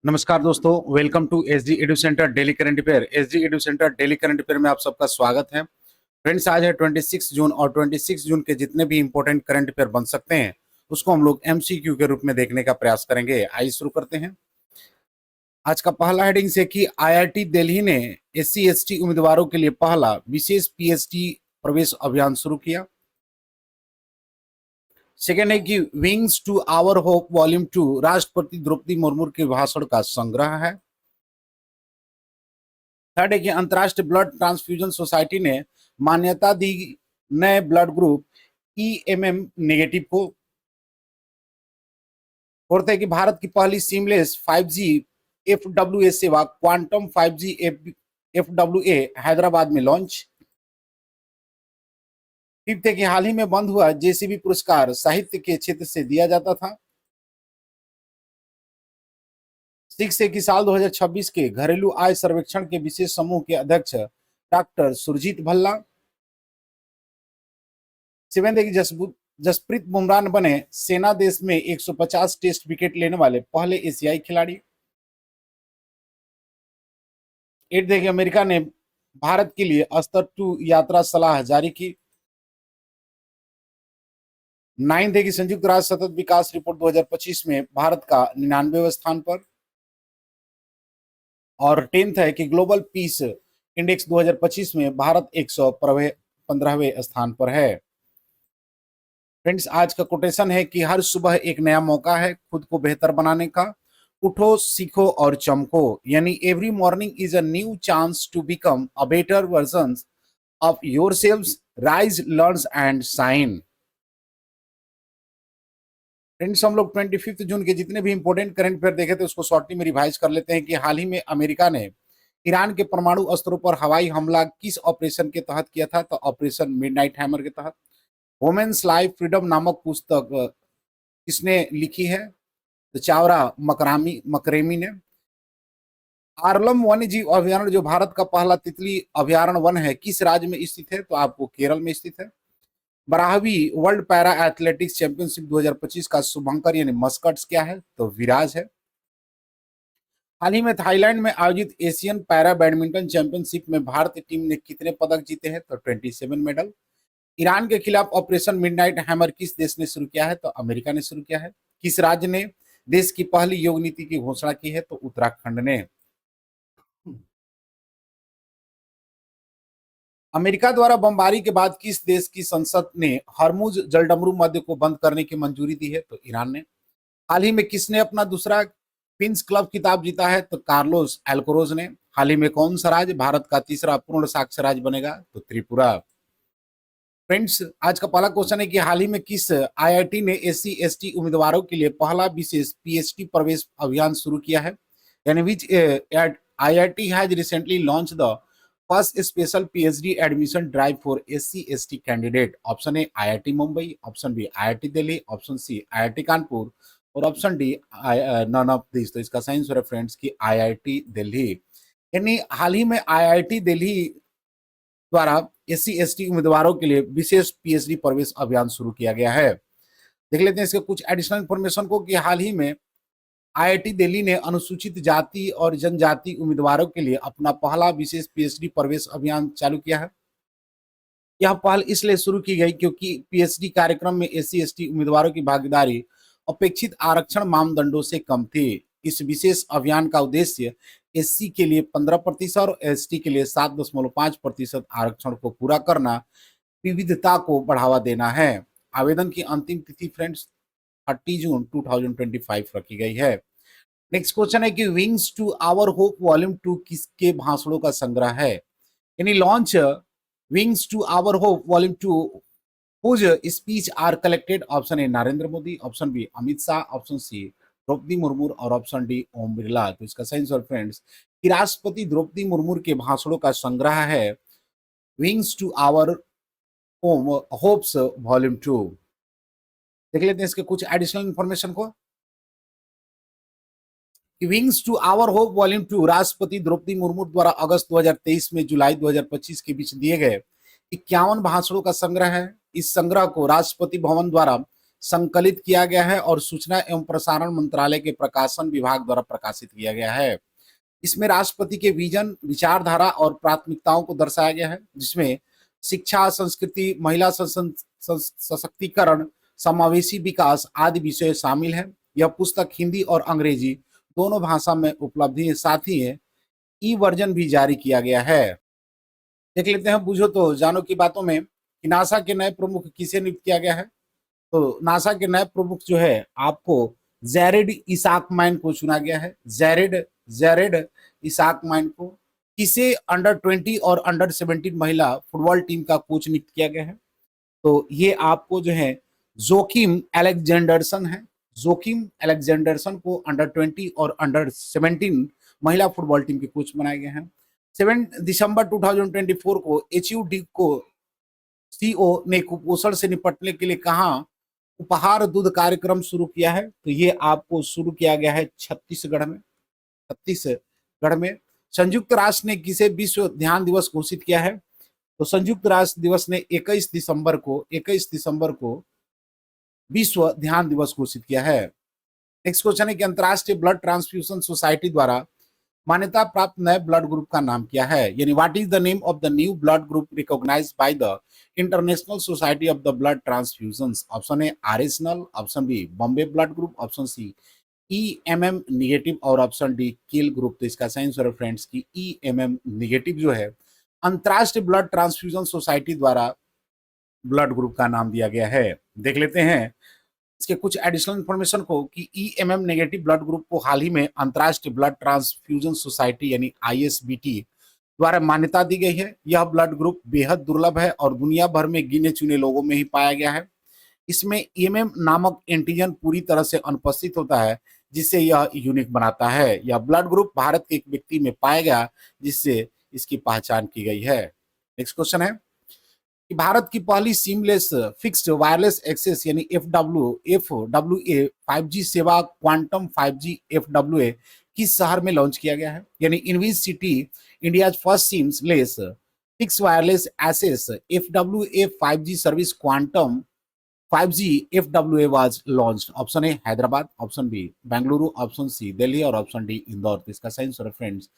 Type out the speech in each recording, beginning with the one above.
नमस्कार दोस्तों, welcome to SD edu centre daily current affair. SD edu centre daily current affair में आप सबका स्वागत है। फ्रेंड्स, आज है 26 जून और 26 जून के जितने भी इंपॉर्टेंट करंट अफेयर बन सकते हैं उसको हम लोग एमसीक्यू के रूप में देखने का प्रयास करेंगे। आइए शुरू करते हैं। आज का पहला हेडिंग से कि आईआईटी दिल्ली ने एससी एसटी उम्मीदवारों के लिए पहला विशेष पीएचडी प्रवेश अभियान शुरू किया। सेकेंड है कि wings to our hope volume 2 राष्ट्रपति द्रौपदी मुर्मू के भाषण का संग्रह है। थर्ड है कि अंतर्राष्ट्रीय ब्लड ट्रांसफ्यूजन सोसाइटी ने मान्यता दी नए ब्लड ग्रुप ईएमएम नेगेटिव को। फोर्थ है कि भारत की पहली सीमलेस 5G FWA सेवा क्वांटम 5G FWA हैदराबाद में लॉन्च। फिफ्थ है कि हाल ही में बंद हुआ जेसीबी पुरस्कार साहित्य के क्षेत्र से दिया जाता था। सिक्स है कि साल 2026 के घरेलू आय सर्वेक्षण के विशेष समूह के अध्यक्ष डॉक्टर सुरजीत भल्ला। सेवेंथ है कि जसप्रीत बुमराह बने सेना देश में 150 टेस्ट विकेट लेने वाले पहले एशियाई खिलाड़ी। एट है कि अमेरिका ने भारत के लिए स्तर 2 यात्रा सलाह जारी की। नाइन्थ है कि संयुक्त राष्ट्र सतत विकास रिपोर्ट 2025 में भारत का 99वें स्थान पर। और 10th है कि ग्लोबल पीस इंडेक्स 2025 में भारत 115वें स्थान पर है। फ्रेंड्स, आज का कोटेशन है कि हर सुबह एक नया मौका है खुद को बेहतर बनाने का। उठो, सीखो और चमको, यानी every morning is a new chance to become a better version of yourselves. Rise, learn and shine. Friends, हम लोग 25 जून के जितने भी इंपॉर्टेंट करंट अफेयर देखे थे उसको शॉर्टली में रिवाइज कर लेते हैं कि हाल ही में अमेरिका ने ईरान के परमाणु अस्त्रों पर हवाई हमला किस ऑपरेशन के तहत किया था? तो ऑपरेशन मिडनाइट हैमर के तहत। वुमेन्स लाइफ फ्रीडम नामक पुस्तक किसने लिखी है? तो चावरा मकरेमी ने। आरलम वन्य जीव अभ्यारण्य जो भारत का पहला तितली अभ्यारण्य वन है किस राज्य में स्थित है? तो आपको केरल में स्थित है। 12वीं वर्ल्ड पैरा एथलेटिक्स चैंपियनशिप 2025 का शुभंकर यानी मस्कट्स क्या है? तो विराज है। हाल ही में थाईलैंड में आयोजित एशियन पैरा बैडमिंटन चैंपियनशिप में भारतीय टीम ने कितने पदक जीते हैं? तो 27 मेडल। ईरान के खिलाफ ऑपरेशन मिडनाइट हैमर किस देश ने शुरू किया है? तो अमेरिका ने शुरू किया है। किस राज्य ने देश की पहली योग नीति की घोषणा की है? तो उत्तराखंड ने। अमेरिका द्वारा बमबारी के बाद किस देश की संसद ने हरमुज जलडमरू मध्य को बंद करने की मंजूरी दी है? तो ईरान ने। हाल ही में किसने अपना दूसरा क्वींस क्लब खिताब जीता है? तो कार्लोस एल्कोरोज ने। हाल ही में कौन सा राज्य भारत का तीसरा पूर्ण साक्षर राज्य बनेगा? तो त्रिपुरा। फ्रेंड्स, आज का पहला क्वेश्चन है कि हाल ही में किस आईआईटी ने एससी एसटी उम्मीदवारों के लिए पहला विशेष पीएचडी प्रवेश अभियान शुरू किया है? यानी which IIT has recently launched the first special PhD admission drive for SC ST candidate? Option A IIT Mumbai, option B IIT Delhi, option C IIT Kanpur और option D none of this. तो इसका सही आंसर है फ्रेंड्स की IIT Delhi. यानी हाल ही में IIT Delhi द्वारा SC ST उम्मीदवारों के लिए विशेष पीएचडी प्रवेश अभियान शुरू किया गया है। देख लेते हैं इसके कुछ एडिशनल इंफॉर्मेशन को कि हाल ही में आईआईटी दिल्ली ने अनुसूचित जाति और जनजाति उम्मीदवारों के लिए अपना पहला विशेष पीएचडी प्रवेश अभियान चालू किया है। यह पहल इसलिए शुरू की गई क्योंकि पीएचडी कार्यक्रम में एससी एसटी उम्मीदवारों की भागीदारी अपेक्षित आरक्षण मानदंडों से कम थी। इस विशेष अभियान का उद्देश्य एससी के लिए 15% और एसटी के लिए 7.5% आरक्षण को पूरा करना, विविधता को बढ़ावा देना है। आवेदन की अंतिम तिथि फ्रेंड्स 30 जून 2025 रखी गई है। नेक्स्ट क्वेश्चन है कि wings to our hope volume 2 किसके भाषणों का संग्रह है? यानी launch wings to our hope volume 2 whose speech are collected? Option A Narendra Modi, option B Amit Shah, option C Draupadi Murmu और ऑप्शन डी ओम बिरला। तो इसका सही आंसर फ्रेंड्स कि राष्ट्रपति द्रौपदी मुर्मू के भाषणों का संग्रह है wings to our hopes volume 2। देख लेते हैं इसके कुछ एडिशनल इंफॉर्मेशन को। Wings to our hope volume 2 राष्ट्रपति द्रौपदी मुर्मू द्वारा अगस्त 2023 में जुलाई 2025 के बीच दिए गए 51 भाषणों का संग्रह है। इस संग्रह को राष्ट्रपति भवन द्वारा संकलित किया गया है और सूचना एवं प्रसारण मंत्रालय के प्रकाशन विभाग द्वारा प्रकाशित किया गया है। इसमें राष्ट्रपति के विजन, विचारधारा और प्राथमिकताओं को दर्शाया गया है, जिसमें शिक्षा, संस्कृति, महिला सशक्तिकरण, समावेशी विकास आदि विषय शामिल है। यह पुस्तक हिंदी और अंग्रेजी दोनों भाषा में उपलब्ध है। साथ ही ई वर्जन भी जारी किया गया है। देख लेते हैं बूझो तो जानो की बातों में कि नासा के नए प्रमुख किसे नियुक्त किया गया है। तो नासा के नए प्रमुख जो है आपको जैरेड इसाकमैन को चुना गया है। जैरेड इसाकमैन को। किसे अंडर-20 और अंडर-17 महिला फुटबॉल टीम का कोच नियुक्त किया गया है। तो ये आपको जो है जोकिम अलेक्जेंडरसन है। जोकिम अलेक्जेंडरसन को अंडर-20 और अंडर-17 महिला फुटबॉल टीम के कोच बनाए गए हैं। 7 दिसंबर 2024 को एचयूडी को सीओ ने कुपोषण से निपटने के लिए कहा उपहार दूध कार्यक्रम शुरू किया है। तो ये आपको शुरू किया गया है छत्तीसगढ़ में। संयुक्त राष्ट्र ने किसे विश्व ध्यान दिवस घोषित किया है। तो संयुक्त राष्ट्र दिवस ने 21 दिसंबर को विश्व ध्यान दिवस घोषित किया है। नेक्स्ट क्वेश्चन है कि अंतरराष्ट्रीय ब्लड ट्रांसफ्यूजन सोसाइटी द्वारा मान्यता प्राप्त नए ब्लड ग्रुप का नाम क्या है। यानी what is the name of the new blood group recognized by the international society of the blood transfusions. Option A आरएसनल, option B Bombay blood group, option C EMM negative और ऑप्शन डी किल ग्रुप। तो इसका सही answer है friends की EMM negative जो है अंतरराष्ट्रीय ब्लड ट्रांसफ्यूजन सोसाइटी द्वारा ब्लड ग्रुप का नाम दिया गया है। देख लेते हैं इसके कुछ एडिशनल इंफॉर्मेशन को कि ईएमएम नेगेटिव ब्लड ग्रुप को हाल ही में अंतरराष्ट्रीय ब्लड ट्रांसफ्यूजन सोसाइटी यानी आईएसबीटी द्वारा मान्यता दी गई है। यह ब्लड ग्रुप बेहद दुर्लभ है और दुनिया भर में गिने चुने लोगों में ही पाया गया है। इसमें ईएमएम नामक एंटीजन पूरी तरह से अनुपस्थित होता है, जिससे यह यूनिक बनाता है। यह ब्लड ग्रुप भारत के एक व्यक्ति में पाया गया, जिससे इसकी पहचान की गई है। नेक्स्ट क्वेश्चन है कि भारत की पहली सीमलेस फिक्स्ड वायरलेस एक्सेस यानी FWA 5G सेवा क्वांटम 5G FWA किस शहर में लॉन्च किया गया है। यानी in which city India first seamless fixed wireless access FWA 5G service quantum 5G FWA was launched। Option A Hyderabad, option B Bengaluru, option C Delhi और ऑप्शन डी इंदौर। तो इसका सही आंसर है फ्रेंड्स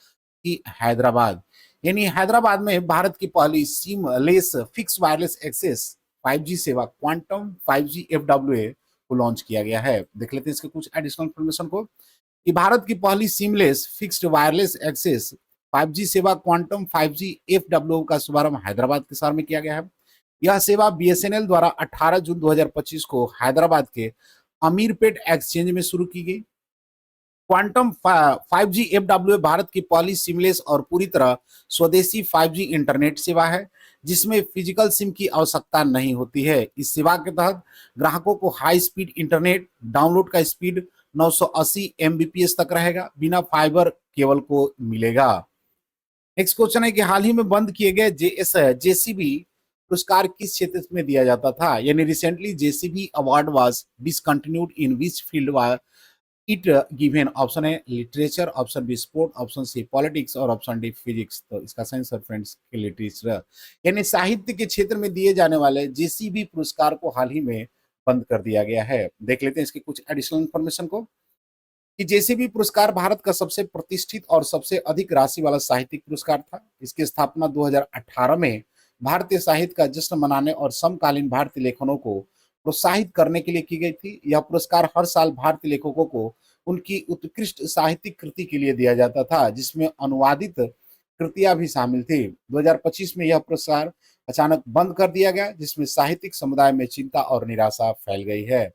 की हैदराबाद। यानी हैदराबाद में भारत की पहली seamless fix wireless access 5G सेवा क्वांटम 5G FWA को लॉन्च किया गया है। देख लेते हैं इसके कुछ एडिशनल इंफॉर्मेशन को कि भारत की पहली seamless fixed wireless access 5G सेवा क्वांटम 5G FWA का शुभारंभ हैदराबाद के शहर में किया गया है। यह सेवा बीएसएनएल द्वारा 18 जून 2025 को हैदराबाद के अमीरपेट एक्सचेंज में शुरू की गई। क्वांटम 5G FWA भारत की पहली सिमलेस और पूरी तरह स्वदेशी 5G इंटरनेट सेवा है, जिसमें फिजिकल सिम की आवश्यकता नहीं होती है। इस सेवा के तहत ग्राहकों को हाई स्पीड इंटरनेट डाउनलोड का स्पीड 980 Mbps तक रहेगा, बिना फाइबर केबल को मिलेगा। नेक्स्ट क्वेश्चन है कि हाल ही में बंद किए गए जेसीबी पुरस्कार किस क्षेत्र में दिया जाता था। यानी recently JCB award was discontinued in which field was it given. Option है literature, option B sport, option C politics और ऑप्शन डी फिजिक्स। तो इसका सही आंसर फ्रेंड्स लिटरेचर यानी साहित्य के क्षेत्र में दिए जाने वाले जेसीबी पुरस्कार को हाल ही में बंद कर दिया गया है। देख लेते हैं इसके कुछ एडिशनल इंफॉर्मेशन को कि जेसीबी पुरस्कार भारत का सबसे प्रतिष्ठित और सबसे अधिक राशि वाला साहित्यिक पुरस्कार था। इसकी स्थापना 2018 में भारतीय साहित्य का जश्न मनाने और समकालीन भारतीय लेखकों को प्रोत्साहित करने के लिए की गई थी। यह पुरस्कार हर साल भारतीय लेखकों को उनकी उत्कृष्ट साहित्यिक कृति के लिए दिया जाता था, जिसमें अनुवादित कृतियां भी शामिल थी। 2025 में यह पुरस्कार अचानक बंद कर दिया गया, जिसमें साहित्यिक समुदाय में चिंता और निराशा फैल गई है।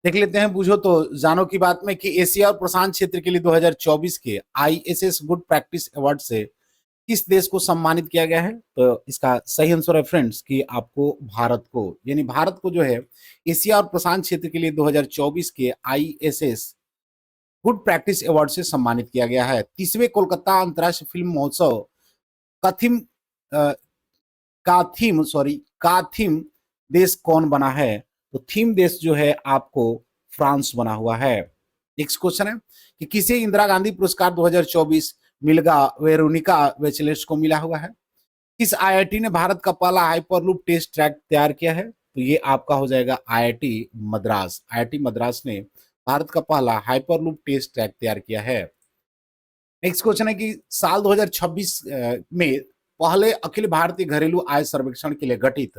देख लेते हैं बूझो तो जानो की बात में कि एशिया और प्रशांत क्षेत्र के लिए 2024 के ISS गुड प्रैक्टिस अवार्ड से किस देश को सम्मानित किया गया है। तो इसका सही आंसर है फ्रेंड्स कि आपको भारत को, यानी भारत को जो है एशिया और प्रशांत क्षेत्र के लिए 2024 के ISS गुड प्रैक्टिस अवार्ड से सम्मानित किया गया है। 30वें कोलकाता अंतर्राष्ट्रीय फिल्म महोत्सव का थीम देश कौन बना है। तो थीम देश जो है आपको फ्रांस बना हुआ है। नेक्स्ट क्वेश्चन है कि किसे इंदिरा गांधी पुरस्कार 2024 मिलगा वेरोनिका वेचलेट्स को मिला हुआ है। किस आईआईटी ने भारत का पहला हाइपरलूप टेस्ट ट्रैक तैयार किया है। तो ये आपका हो जाएगा आईआईटी मद्रास। आईआईटी मद्रास ने भारत का पहला हाइपरलूप टेस्ट ट्रैक तैयार किया है। नेक्स्ट क्वेश्चन है कि साल 2026 में पहले अखिल भारतीय घरेलू आय सर्वेक्षण के लिए गठित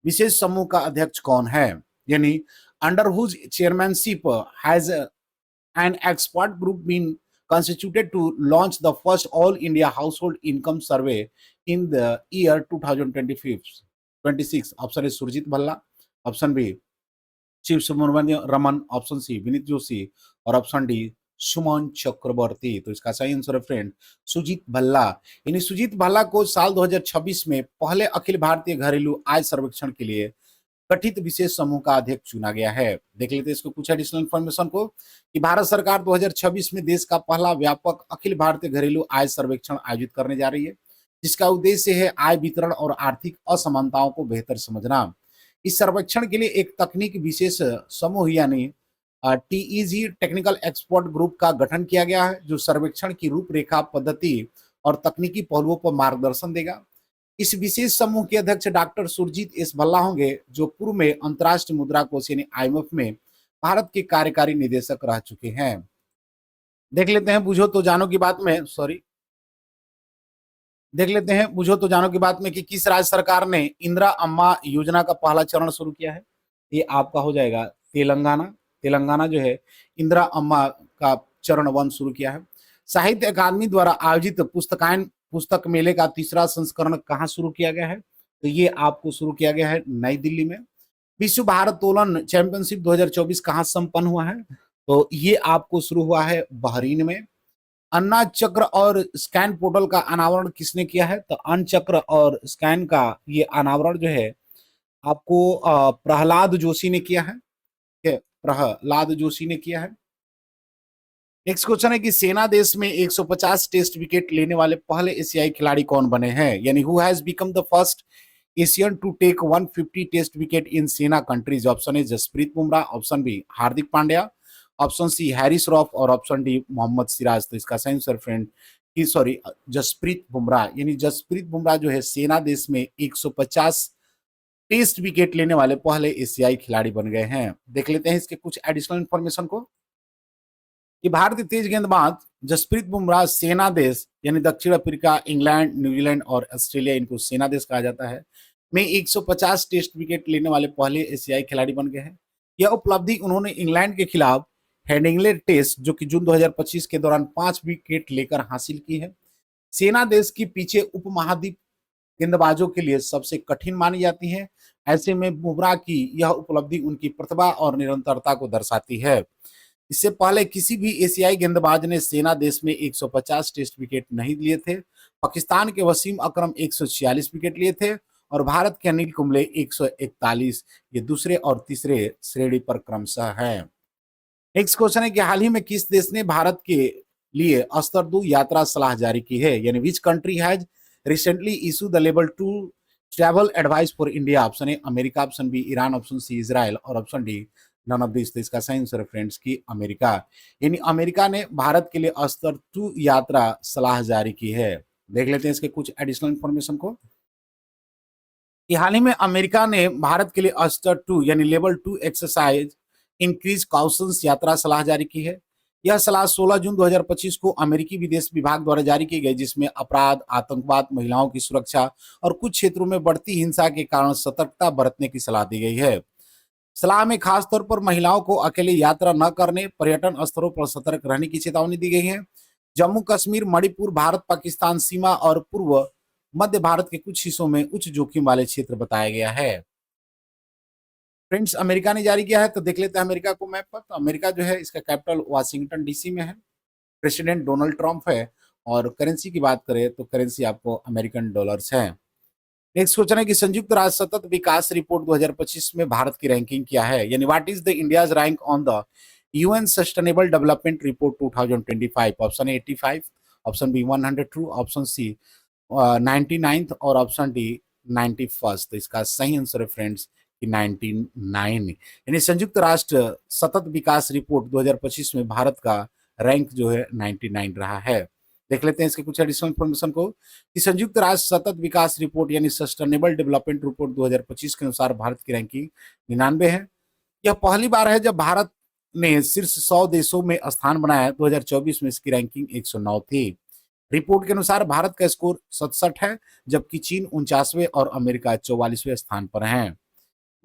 विशेष समूह का अध्यक्ष कौन है? यानी under whose chairmanship has an expert group been constituted to launch the first all India household income survey in the year 2025-26. Option A Surjit Bhalla, option B Shiv Subramanya Raman, option C Vineet Joshi और ऑप्शन डी सुमन चक्रवर्ती। तो इसका सही आंसर है फ्रेंड सुजीत भल्ला। यानी सुजीत भल्ला को साल 2026 में पहले अखिल भारतीय घरेलू आय सर्वेक्षण के लिए गठित विशेष समूह का अध्यक्ष चुना गया है। देख लेते हैं इसको कुछ एडिशनल इन्फॉर्मेशन को कि भारत सरकार 2026 में देश का पहला व्यापक अखिल भारतीय घरेलू आय सर्वेक्षण आयोजित करने जा रही है, जिसका उद्देश्य है आय वितरण और आर्थिक असमानताओं को बेहतर समझना। इस सर्वेक्षण के लिए एक तकनीक विशेष समूह यानी टीईजी टेक्निकल एक्सपर्ट ग्रुप का गठन किया गया है, जो सर्वेक्षण की रूपरेखा, पद्धति और तकनीकी पहलुओं पर मार्गदर्शन देगा। इस विशेष समूह के अध्यक्ष डॉक्टर सुरजीत एस भल्ला होंगे, जो पूर्व में अंतर्राष्ट्रीय मुद्रा कोष यानी आईएमएफ में भारत के कार्यकारी निदेशक रह चुके हैं। देख लेते हैं बुझो तो जानो की बात में, देख लेते हैं बुझो तो जानो की बात में कि किस राज्य सरकार ने इंदिरा अम्मा योजना का पहला चरण शुरू किया है? ये आपका हो जाएगा तेलंगाना। तेलंगाना जो है इंदिरा अम्मा का चरण 1 शुरू किया है। साहित्य अकादमी द्वारा आयोजित पुस्तक मेले का तीसरा संस्करण कहाँ शुरू किया गया है? तो ये आपको शुरू किया गया है नई दिल्ली में। विश्व भारोत्तोलन चैंपियनशिप 2024 कहाँ संपन्न हुआ है? तो ये आपको शुरू हुआ है बहरीन में। अन्ना चक्र और स्कैन पोर्टल का अनावरण किसने किया है? तो अन्न चक्र और स्कैन का ये अनावरण जो है आपको प्रहलाद जोशी ने किया है। प्रहलाद जोशी ने किया है। नेक्स्ट क्वेश्चन है कि सेना देश में 150 टेस्ट विकेट लेने वाले पहले एशियाई खिलाड़ी कौन बने हैं? यानी who has become the first Asian to take 150 test wicket in SENA countries? Option A Jasprit Bumrah, option B Hardik Pandya, option C Haris Rauf और ऑप्शन डी मोहम्मद सिराज। तो इसका सही answer friend sorry Jasprit Bumrah. यानी जसप्रीत बुमराह जो है सेना देश में 150 टेस्ट विकेट लेने वाले पहले एशियाई खिलाड़ी बन गए हैं। देख लेते हैं इसके कुछ एडिशनल इन्फॉर्मेशन को कि भारतीय तेज गेंदबाज जसप्रीत बुमराह सेना देश यानी दक्षिण अफ्रीका, इंग्लैंड, न्यूजीलैंड और ऑस्ट्रेलिया, इनको सेना देश कहा जाता है, में 150 टेस्ट विकेट लेने वाले पहले एशियाई खिलाड़ी बन गए हैं। यह उपलब्धि उन्होंने इंग्लैंड के खिलाफ हेडिंगले टेस्ट जो कि जून 2025 के दौरान 5 विकेट लेकर हासिल की है। सेना देश की पीछे उपमहाद्वीप गेंदबाजों के लिए सबसे कठिन मानी जाती है। ऐसे में बुमराह की यह उपलब्धि उनकी प्रतिभा और निरंतरता को दर्शाती है। इससे पहले किसी भी एशियाई गेंदबाज ने सेना देश में 150 टेस्ट विकेट नहीं लिए थे। पाकिस्तान के वसीम अकरम 146 विकेट लिए थे और भारत के अनिल कुंबले 141। ये दूसरे और तीसरे श्रेणी पर क्रमशः है। नेक्स्ट क्वेश्चन है कि हाल ही में किस देश ने भारत के लिए स्तर 2 यात्रा सलाह जारी की है? यानी which country has recently issue the level 2 travel advice for India? Option A America, option B Iran, option C Israel और option D none of this. तो इसका सही आंसर है फ्रेंड्स की अमेरिका। यानी अमेरिका ने भारत के लिए स्तर 2 यात्रा सलाह जारी की है। देख लेते हैं इसके कुछ एडिशनल इंफॉर्मेशन को कि हाल ही में अमेरिका ने भारत के लिए स्तर 2 यानी लेवल 2 एक्सरसाइज इंक्रीज कॉशंस यात्रा सलाह जारी की है। यह सलाह 16 जून 2025 को अमेरिकी विदेश विभाग द्वारा जारी की गई, जिसमें अपराध, आतंकवाद, महिलाओं की सुरक्षा और कुछ क्षेत्रों में बढ़ती हिंसा के कारण सतर्कता बरतने की सलाह दी गई है। सलाह में खास तौर पर महिलाओं को अकेले यात्रा न करने, पर्यटन स्थलों पर सतर्क रहने की चेतावनी दी गई है। जम्मू कश्मीर, मणिपुर, भारत पाकिस्तान सीमा और पूर्व मध्य भारत के कुछ हिस्सों में उच्च जोखिम वाले क्षेत्र बताया गया है। फ्रेंड्स अमेरिका ने जारी किया है, तो देख लेते हैं अमेरिका को मैप पर। तो अमेरिका जो है इसका कैपिटल वाशिंगटन डीसी में है। प्रेसिडेंट डोनाल्ड ट्रंप है और करेंसी की बात करें तो करेंसी आपको अमेरिकन डॉलर्स है। नेक्स्ट क्वेश्चन है कि संयुक्त राष्ट्र सतत विकास रिपोर्ट 2025 में भारत की रैंकिंग क्या है? यानी what is the India's rank on the UN sustainable development report 2025? Option A 85, option B 102, option C 99 और ऑप्शन डी 91। तो इसका सही आंसर है फ्रेंड्स कि 99। यानी संयुक्त राष्ट्र सतत विकास रिपोर्ट 2025 में भारत का रैंक जो है 99 रहा है। देख लेते हैं इसके कुछ एडिशनल इन्फॉर्मेशन को कि संयुक्त राष्ट्र सतत विकास रिपोर्ट यानी सस्टेनेबल डेवलपमेंट रिपोर्ट 2025 के अनुसार भारत की रैंकिंग 99 है। यह पहली बार है जब भारत ने शीर्ष 100 देशों में स्थान बनाया। 2024 में इसकी रैंकिंग 109 थी। रिपोर्ट के अनुसार भारत का स्कोर 67 है, जबकि चीन 49वें और अमेरिका 44वें स्थान पर है।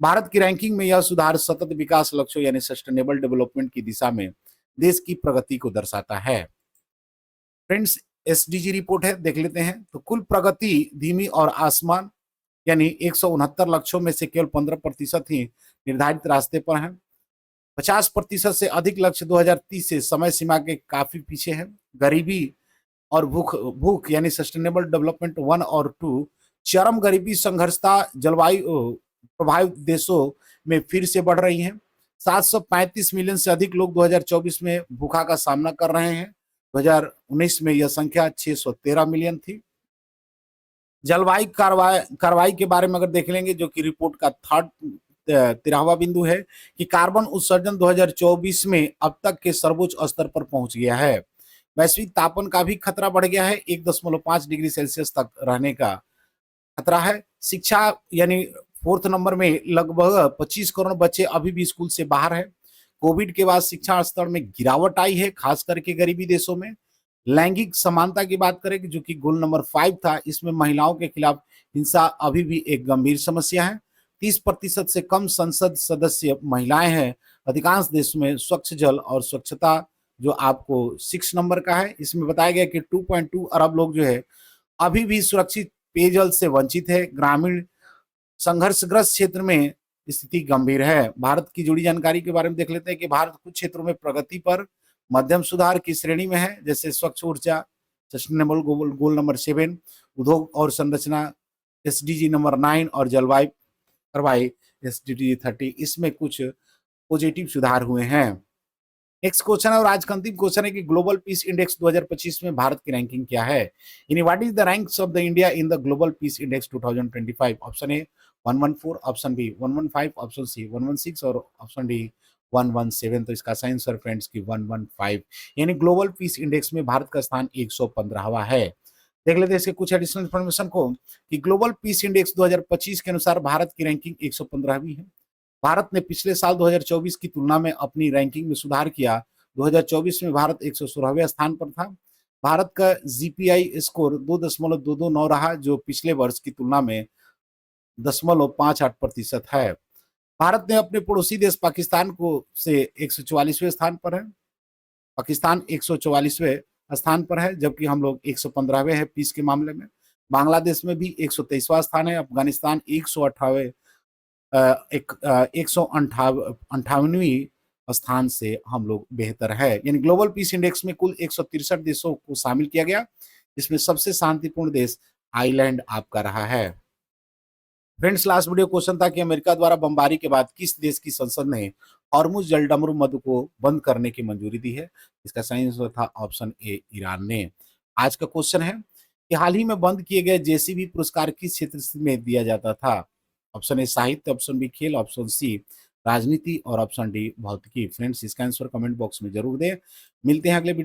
भारत की रैंकिंग में यह सुधार सतत विकास लक्ष्यों यानी सस्टेनेबल डेवलपमेंट की दिशा में देश की प्रगति को दर्शाता है। फ्रेंड्स, एसडीजी रिपोर्ट है, देख लेते हैं। तो कुल प्रगति धीमी और आसमान यानी 169 लक्ष्यों में से केवल 15% ही निर्धारित रास्ते पर हैं। 50% से अधिक लक्ष्य 2030 से समय सीमा के काफी पीछे हैं। गरीबी और भूख भूख यानी सस्टेनेबल डेवलपमेंट 1 और 2, चरम गरीबी संघर्षता जलवायु प्रभावित देशों में फिर से बढ़ रही हैं। 735 मिलियन से अधिक लोग 2024 में भूखा का सामना कर रहे हैं। 2019 में यह संख्या 613 मिलियन थी। जलवायु कार्रवाई के बारे में अगर देख लेंगे, जो कि रिपोर्ट का 13वां बिंदु है कि कार्बन उत्सर्जन 2024 में अब तक के सर्वोच्च स्तर पर पहुंच गया है। वैश्विक तापमान का भी खतरा बढ़ गया है, 1.5 डिग्री सेल्सियस तक रहने का खतरा है। शिक्षा यानी 4th नंबर में लगभग 25 करोड़ बच्चे अभी भी स्कूल से बाहर है। कोविड के बाद शिक्षा स्तर में गिरावट आई है, खास करके गरीबी देशों में। लैंगिक समानता की बात करें, जो कि गोल नंबर 5 था, इसमें महिलाओं के खिलाफ हिंसा अभी भी एक गंभीर समस्या है। 30% से कम संसद सदस्य महिलाएं हैं। अधिकांश देशों में स्वच्छ जल और स्वच्छता जो आपको 6 नंबर का है, इसमें बताया गया कि 2.2 अरब लोग जो है अभी भी सुरक्षित पेयजल से वंचित है। ग्रामीण संघर्षग्रस्त क्षेत्र में स्थिति गंभीर है। भारत की जुड़ी जानकारी के बारे में देख लेते हैं कि भारत कुछ क्षेत्रों में प्रगति पर मध्यम सुधार की श्रेणी में है, जैसे स्वच्छ ऊर्जा सस्टेनेबल गोल नंबर 7, उद्योग और संरचना एसडीजी नंबर 9 और जलवायु कार्रवाई एसडीजी 30, इसमें कुछ पॉजिटिव सुधार हुए हैं। नेक्स्ट क्वेश्चन है और आज का अंतिम क्वेश्चन है कि ग्लोबल पीस इंडेक्स 2025 में भारत की रैंकिंग क्या है। यानी what is the ranks of the India in the global peace index 2025। Option A 114, option B 115, option C 116 और ऑप्शन डी 117। तो इसका सही आंसर फ्रेंड्स की 115, यानी ग्लोबल पीस इंडेक्स में भारत का स्थान 115वां है। देख लेते हैं इसके कुछ एडिशनल इन्फॉर्मेशन को कि ग्लोबल पीस इंडेक्स 2025 के अनुसार भारत की रैंकिंग 115वीं है। भारत ने पिछले साल 2024 की तुलना में अपनी रैंकिंग में सुधार किया। 2024 में भारत 116वें स्थान पर था। भारत का जीपीआई स्कोर 2.229 रहा, जो पिछले वर्ष की तुलना में 0.58% है। भारत ने अपने पड़ोसी देश पाकिस्तान को से 144वें स्थान पर है। पाकिस्तान 144वें स्थान पर है, जबकि हम लोग 115वें हैं पीस के मामले में। बांग्लादेश में भी 123वां स्थान है। अफगानिस्तान 158वीं स्थान से हम लोग बेहतर है। यानी ग्लोबल पीस इंडेक्स में कुल 163 देशों को शामिल किया गया, जिसमें सबसे शांतिपूर्ण देश आइलैंड आपका रहा है। फ्रेंड्स, लास्ट वीडियो क्वेश्चन था कि अमेरिका द्वारा बमबारी के बाद किस देश की संसद ने हॉर्मुज जलडमरू मध्य को बंद करने की मंजूरी दी है। इसका सही आंसर था ऑप्शन ए, ईरान ने। आज का क्वेश्चन है कि हाल ही में बंद किए गए जेसीबी पुरस्कार किस क्षेत्र में दिया जाता था। ऑप्शन ए साहित्य, ऑप्शन बी खेल, ऑप्शन सी राजनीति और ऑप्शन डी भौतिकी। फ्रेंड्स, इसका आंसर कमेंट बॉक्स में जरूर दें। मिलते हैं अगले